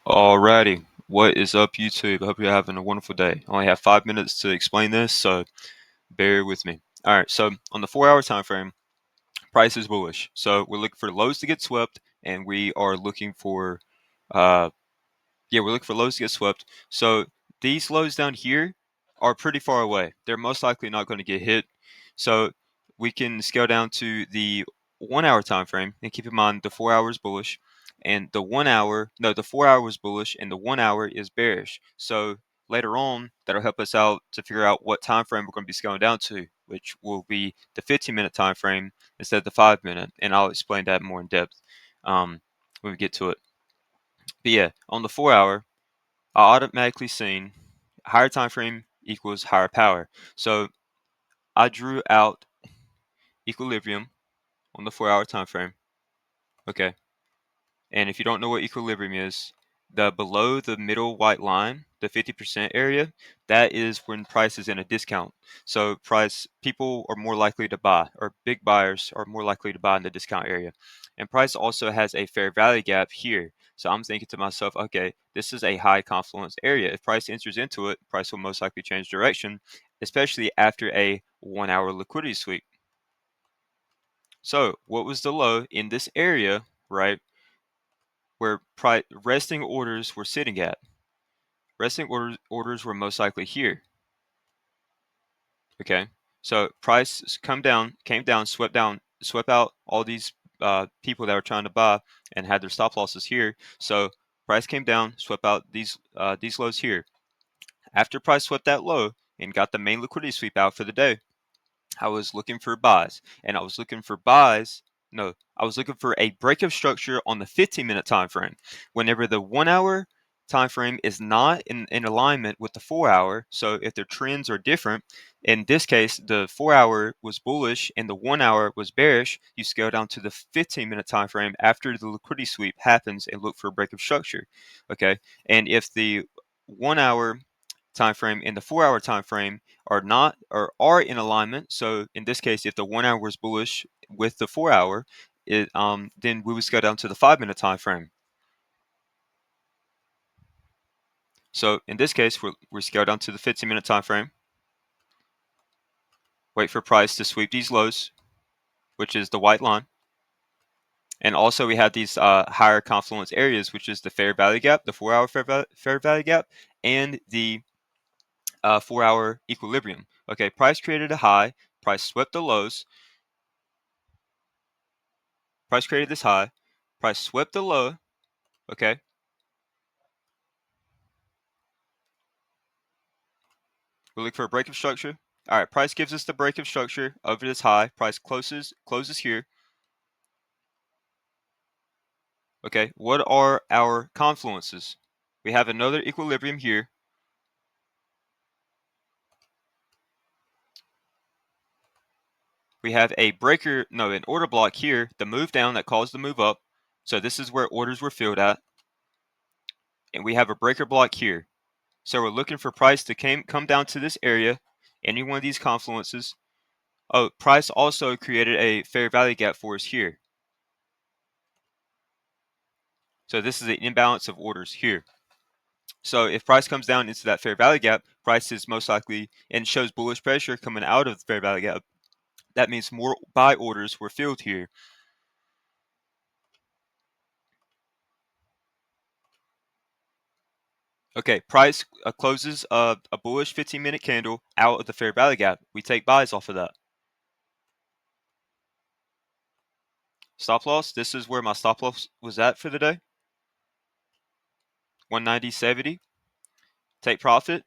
Alrighty, what is up, YouTube? I hope you're having a wonderful day. I only have 5 minutes to explain this, so bear with me. All right, so on the 4 hour time frame, price is bullish. So we're looking for lows to get swept, and we are looking for, uh, we're looking for lows to get swept. So these lows down here are pretty far away. They're most likely not going to get hit. So we can scale down to the 1 hour time frame and keep in mind the 4 hours bullish and the 4 hour is bullish and the 1 hour is bearish. So later on, that'll help us out to figure out what time frame we're going to be scaling down to, which will be the 15-minute time frame instead of the 5 minute. And I'll explain that more in depth when we get to it. But yeah, on the 4 hour, I automatically seen higher time frame equals higher power. So I drew out equilibrium on the 4 hour time frame. Okay. And if you don't know what equilibrium is, the below the middle white line, the 50% area, that is when price is in a discount. So people are more likely to buy, or big buyers are more likely to buy in the discount area. And price also has a fair value gap here. So I'm thinking to myself, okay, this is a high confluence area. If price enters into it, price will most likely change direction, especially after a 1 hour liquidity sweep. So what was the low in this area, right? Where resting orders were sitting at. Resting orders were most likely here. Okay, so price came down, swept out all these people that were trying to buy and had their stop losses here. So price came down, swept out these lows here. After price swept that low and got the main liquidity sweep out for the day, I was looking for buys, and I was looking for buys. No, I was looking for a break of structure on the 15-minute time frame. Whenever the 1 hour time frame is not in alignment with the 4 hour, so if their trends are different, in this case, the 4 hour was bullish and the 1 hour was bearish, you scale down to the 15-minute time frame after the liquidity sweep happens and look for a break of structure. Okay, and if the 1 hour time frame and the 4 hour time frame are not or are in alignment. So in this case, if the 1 hour was bullish with the 4 hour, then we would go down to the 5 minute time frame. So in this case, we scale down to the 15-minute time frame. Wait for price to sweep these lows, which is the white line. And also we have these higher confluence areas, which is the fair value gap, the 4 hour fair value gap, and the 4 hour equilibrium. Okay, price created a high, price swept the lows, price created this high, price swept the low, okay? We look for a break of structure. All right, price gives us the break of structure over this high. Price closes here. Okay, what are our confluences? We have another equilibrium here. We have an order block here, the move down that caused the move up. So this is where orders were filled at. And we have a breaker block here. So we're looking for price to come down to this area, any one of these confluences. Oh, price also created a fair value gap for us here. So this is an imbalance of orders here. So if price comes down into that fair value gap, price is most likely and shows bullish pressure coming out of the fair value gap. That means more buy orders were filled here. Okay, price closes a bullish 15-minute candle out of the fair value gap. We take buys off of that. Stop loss, this is where my stop loss was at for the day. 190.70. Take profit.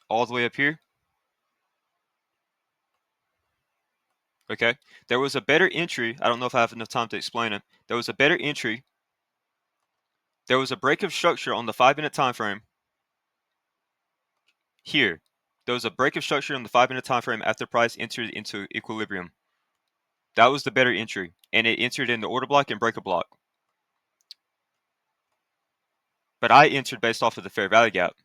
All the way up here. Okay, there was a better entry. I don't know if I have enough time to explain it. There was a better entry. There was a break of structure on the 5-minute time frame. Here, there was a break of structure on the 5-minute time frame after price entered into equilibrium. That was the better entry, and it entered in the order block and breaker block. But I entered based off of the fair value gap.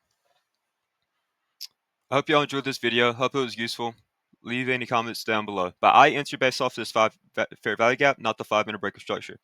I hope y'all enjoyed this video. Hope it was useful. Leave any comments down below. But I entered based off this fair value gap, not the 5-minute break of structure.